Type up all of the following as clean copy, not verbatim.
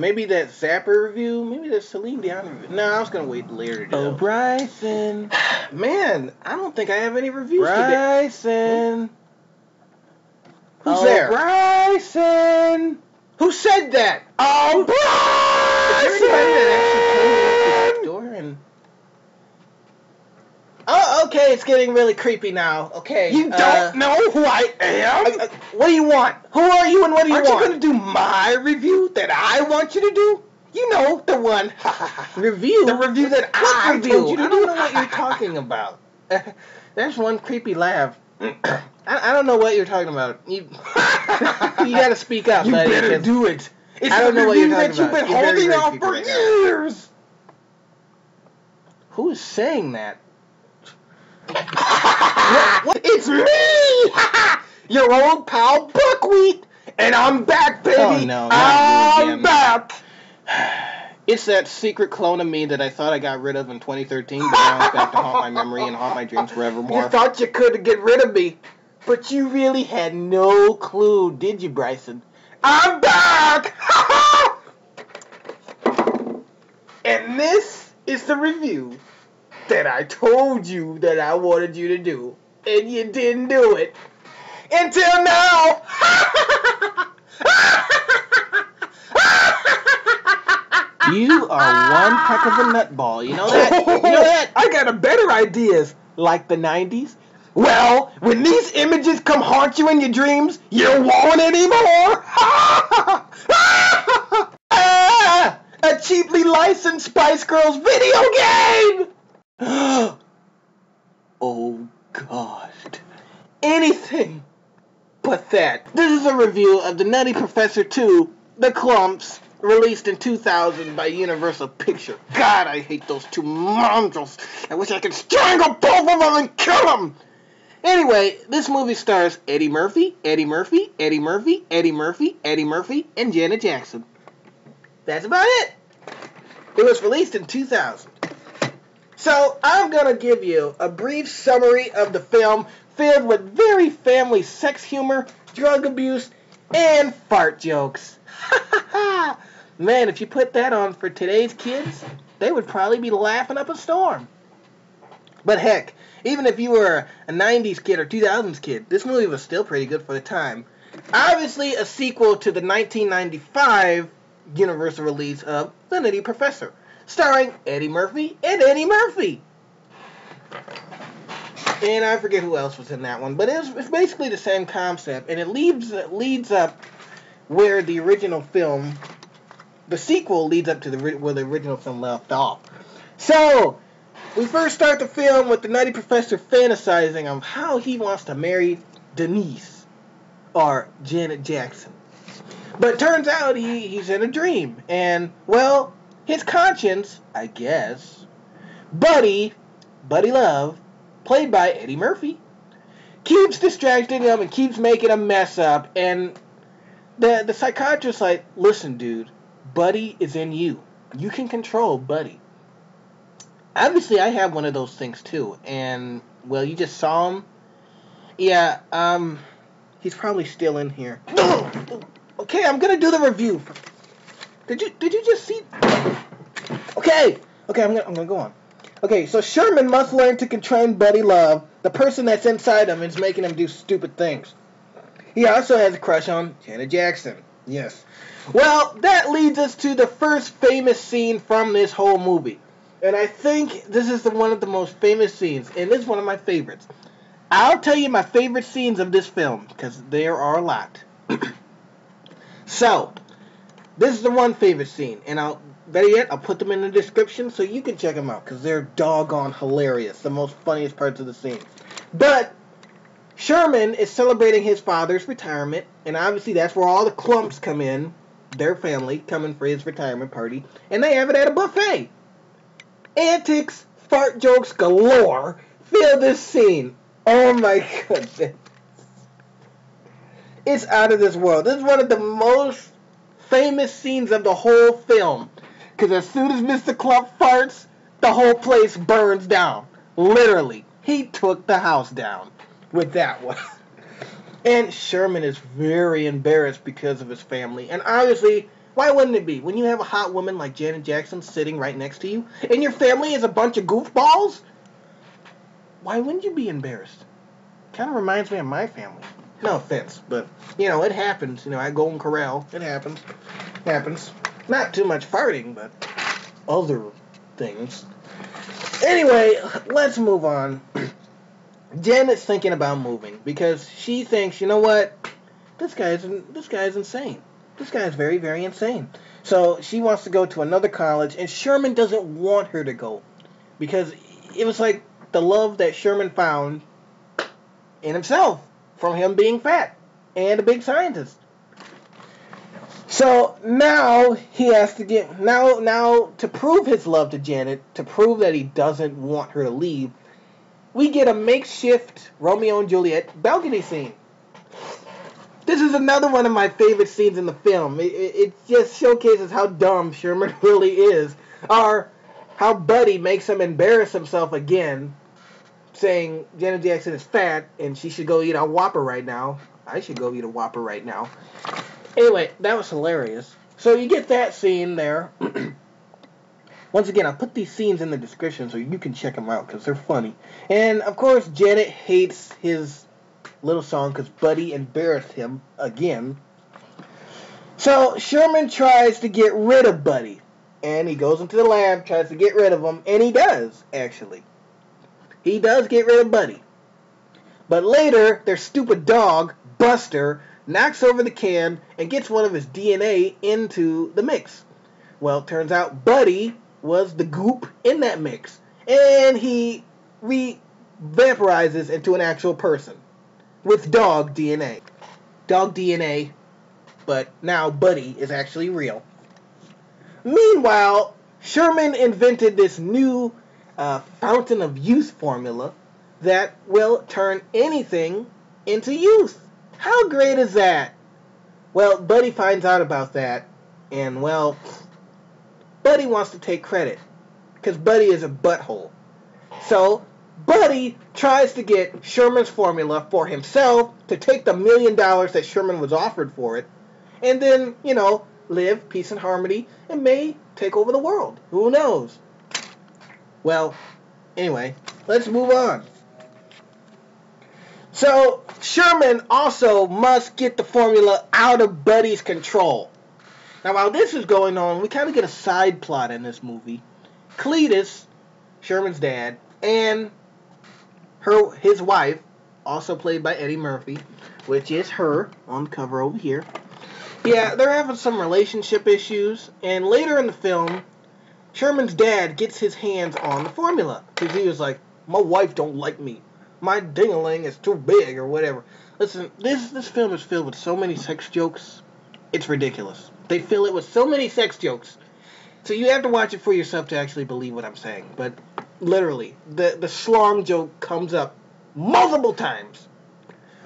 Maybe that Zapper review. Maybe that Celine Dion review. No, I was gonna wait later to do. Oh, Bryson. Man, I don't think I have any reviews today. Bryson. Who's there? Bryson. Who said that? Oh, Bryson. Is there anybody that actually came to the door and... Oh, okay, it's getting really creepy now. Okay. You don't know who I am? What do you want? Who are you and what do you want? Aren't you going to do my review that I want you to do? You know, the one. Review? The review that I review? told you to I do. don't know what you're talking about. There's one creepy laugh. I don't know what you're talking about. You got to speak up, you buddy. You better do it. It's I don't know what you're talking that you've about. been holding off for years. Who is saying that? What? It's me! Your old pal Buckwheat! And I'm back, baby! Oh, no, I'm back! It's that secret clone of me that I thought I got rid of in 2013, but now it's back to haunt my memory and haunt my dreams forevermore. You thought you could get rid of me, but you really had no clue, did you, Bryson? I'm back! And this is the review that I told you that I wanted you to do, and you didn't do it. Until now! You are one heck of a nutball. You know that? You know that? I got a better ideas. Like the 90s? Well, when these images come haunt you in your dreams, you won't anymore! A cheaply licensed Spice Girls video game! Oh, God. Anything but that. This is a review of the Nutty Professor 2, The Klumps, released in 2000 by Universal Pictures. God, I hate those two mongrels. I wish I could strangle both of them and kill them. Anyway, this movie stars Eddie Murphy, Eddie Murphy, Eddie Murphy, Eddie Murphy, Eddie Murphy, and Janet Jackson. That's about it. It was released in 2000. So, I'm going to give you a brief summary of the film filled with very family sex humor, drug abuse, and fart jokes. Man, if you put that on for today's kids, they would probably be laughing up a storm. But heck, even if you were a 90s kid or 2000s kid, this movie was still pretty good for the time. Obviously a sequel to the 1995 Universal release of The Nutty Professor, starring Eddie Murphy and Eddie Murphy. And I forget who else was in that one, but it's basically the same concept, and it leads up where the original film, the sequel leads up to where the original film left off. So, we first start the film with the Nutty Professor fantasizing of how he wants to marry Denise, or Janet Jackson. But turns out he's in a dream, and, well, his conscience, I guess, Buddy Love, played by Eddie Murphy, keeps distracting him and keeps making him mess up, and the psychiatrist's like, listen, dude, Buddy is in you. You can control Buddy. Obviously, I have one of those things, too, and, well, you just saw him. Yeah, he's probably still in here. Okay, I'm gonna do the review. Did you just see? Okay, I'm gonna go on. Okay, so Sherman must learn to control Buddy Love, the person that's inside him and is making him do stupid things. He also has a crush on Janet Jackson. Yes. Well, that leads us to the first famous scene from this whole movie. And I think this is one of the most famous scenes, and this is one of my favorites. I'll tell you my favorite scenes of this film, because there are a lot. So, this is the one favorite scene, and better yet, I'll put them in the description so you can check them out, because they're doggone hilarious, the most funniest parts of the scene. But Sherman is celebrating his father's retirement, and obviously that's where all the Klumps come in, their family coming for his retirement party, and they have it at a buffet. Antics, fart jokes galore fill this scene. Oh my goodness. It's out of this world. This is one of the most famous scenes of the whole film. Because as soon as Mr. Klump farts, the whole place burns down. Literally. He took the house down with that one. And Sherman is very embarrassed because of his family. And obviously, Why wouldn't it be? When you have a hot woman like Janet Jackson sitting right next to you, and your family is a bunch of goofballs, why wouldn't you be embarrassed? Kind of reminds me of my family. No offense, but, you know, it happens. You know, at Golden Corral, it happens. Happens. Not too much farting, but other things. Anyway, let's move on. Janet's thinking about moving because she thinks, you know what? This guy is insane. This guy is very, very insane. So she wants to go to another college, and Sherman doesn't want her to go because it was like the love that Sherman found in himself from him being fat and a big scientist. So now he has to get now to prove his love to Janet, to prove that he doesn't want her to leave. We get a makeshift Romeo and Juliet balcony scene. This is another one of my favorite scenes in the film. It just showcases how dumb Sherman really is, or how Buddy makes him embarrass himself again, saying Janet Jackson is fat and she should go eat a Whopper right now. I should go eat a Whopper right now. Anyway, that was hilarious. So you get that scene there. Once again, I'll put these scenes in the description so you can check them out because they're funny. And, of course, Janet hates his little song because Buddy embarrassed him again. So Sherman tries to get rid of Buddy. And he goes into the lab, tries to get rid of him. And he does, actually. He does get rid of Buddy. But later, their stupid dog, Buster, knocks over the can and gets one of his DNA into the mix. Well, it turns out Buddy was the goop in that mix. And he vaporizes into an actual person with dog DNA. Dog DNA, but now Buddy is actually real. Meanwhile, Sherman invented this new fountain of youth formula that will turn anything into youth. How great is that? Well, Buddy finds out about that, and, well, Buddy wants to take credit, because Buddy is a butthole. So, Buddy tries to get Sherman's formula for himself to take the $1 million that Sherman was offered for it, and then, you know, live peace and harmony, and may take over the world. Who knows? Well, anyway, let's move on. So, Sherman also must get the formula out of Buddy's control. Now, while this is going on, we kind of get a side plot in this movie. Cletus, Sherman's dad, and his wife, also played by Eddie Murphy, which is her on the cover over here. Yeah, they're having some relationship issues, and later in the film, Sherman's dad gets his hands on the formula, because he was like, my wife don't like me. My ding-a-ling is too big, or whatever. Listen, this film is filled with so many sex jokes, it's ridiculous. They fill it with so many sex jokes. So you have to watch it for yourself to actually believe what I'm saying. But literally, the schlong joke comes up multiple times.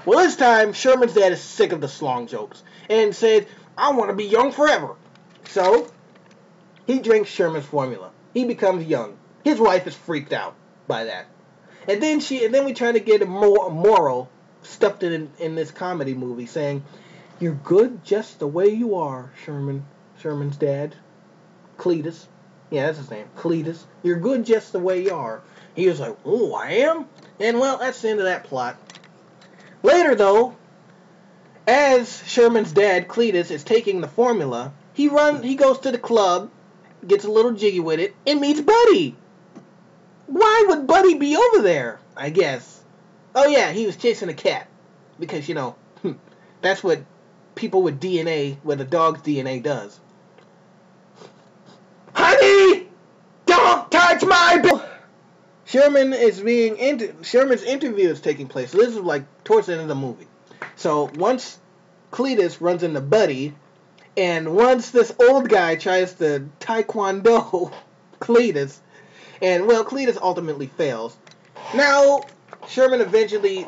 Well, this time, Sherman's dad is sick of the schlong jokes and said, I want to be young forever. So, he drinks Sherman's formula. He becomes young. His wife is freaked out by that. And then we try to get a moral stuffed in this comedy movie saying, you're good just the way you are, Sherman's dad. Cletus. Yeah, that's his name. Cletus. You're good just the way you are. He was like, oh, I am? And, well, that's the end of that plot. Later, though, as Sherman's dad, Cletus, is taking the formula, he goes to the club, gets a little jiggy with it, and meets Buddy. Why would Buddy be over there, I guess? Oh, yeah, he was chasing a cat. Because, you know, that's what people with DNA, what a dog's DNA does. Honey! Don't touch my Sherman's interview is taking place. So this is like towards the end of the movie. So once Cletus runs into Buddy, and once this old guy tries to taekwondo Cletus, and well, Cletus ultimately fails. Now Sherman eventually,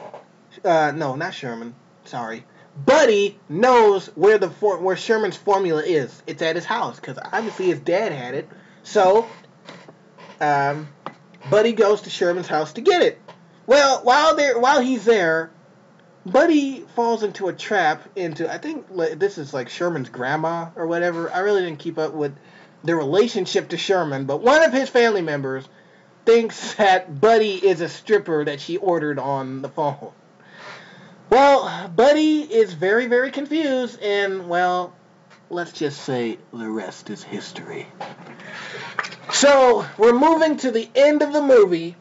no, not Sherman. Sorry. Buddy knows where Sherman's formula is. It's at his house because obviously his dad had it. So, Buddy goes to Sherman's house to get it. Well, while he's there, Buddy falls into a trap I think this is like Sherman's grandma or whatever. I really didn't keep up with the relationship to Sherman, but one of his family members thinks that Buddy is a stripper that she ordered on the phone. Well, Buddy is very, very confused, and, well, let's just say the rest is history. So, we're moving to the end of the movie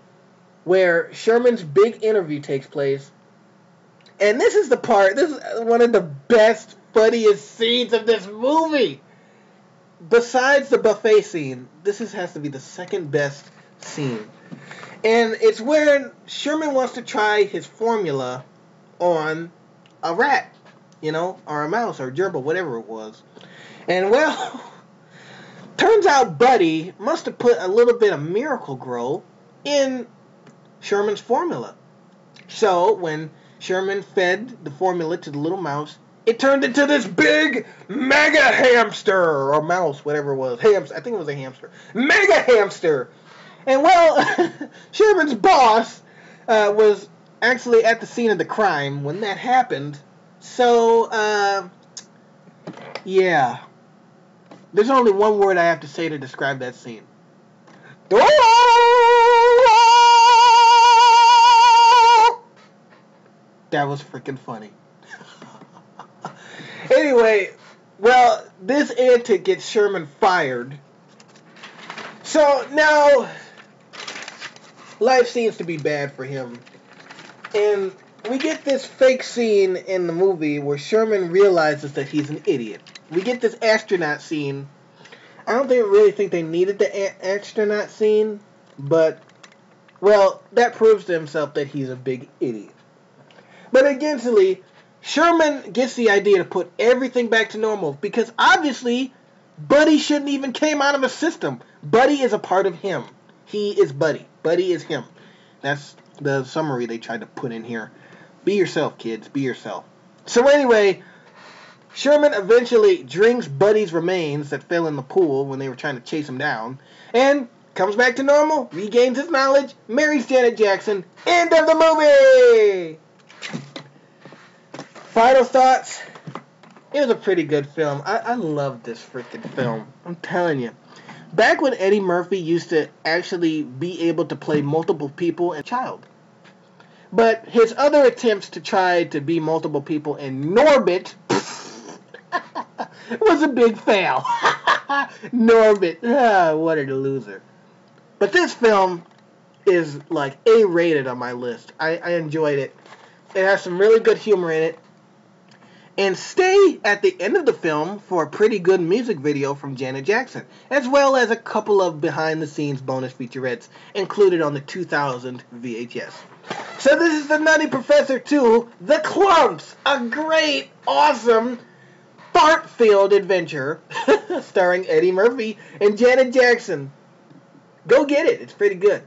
where Sherman's big interview takes place. And this is one of the best, funniest scenes of this movie. Besides the buffet scene, has to be the second best scene. And it's where Sherman wants to try his formula on a rat, or a mouse, or a gerbil, whatever it was. And, well, turns out Buddy must have put a little bit of Miracle Grow in Sherman's formula. So, when Sherman fed the formula to the little mouse, it turned into this big mega hamster, or mouse, whatever it was. I think it was a hamster. Mega hamster! And, well, Sherman's boss was actually at the scene of the crime when that happened. So, yeah. There's only one word I have to say to describe that scene. That was freaking funny. Anyway, well, this antic gets Sherman fired. So now, life seems to be bad for him. And we get this fake scene in the movie where Sherman realizes that he's an idiot. We get this astronaut scene. I don't really think they needed the astronaut scene, but, well, that proves to himself that he's a big idiot. But eventually, Sherman gets the idea to put everything back to normal because obviously, Buddy shouldn't even came out of his system. Buddy is a part of him. He is Buddy. Buddy is him. That's the summary they tried to put in here. Be yourself, kids. Be yourself. So anyway, Sherman eventually drinks Buddy's remains that fell in the pool when they were trying to chase him down, and comes back to normal, regains his knowledge, marries Janet Jackson. End of the movie! Final thoughts. It was a pretty good film. I love this freaking film. I'm telling you. Back when Eddie Murphy used to actually be able to play multiple people and child. But his other attempts to try to be multiple people in Norbit was a big fail. Norbit. What a loser. But this film is like A-rated on my list. I enjoyed it. It has some really good humor in it. And stay at the end of the film for a pretty good music video from Janet Jackson, as well as a couple of behind-the-scenes bonus featurettes included on the 2000 VHS. So this is the Nutty Professor 2, The Klumps, a great, awesome, fart-filled adventure starring Eddie Murphy and Janet Jackson. Go get it. It's pretty good.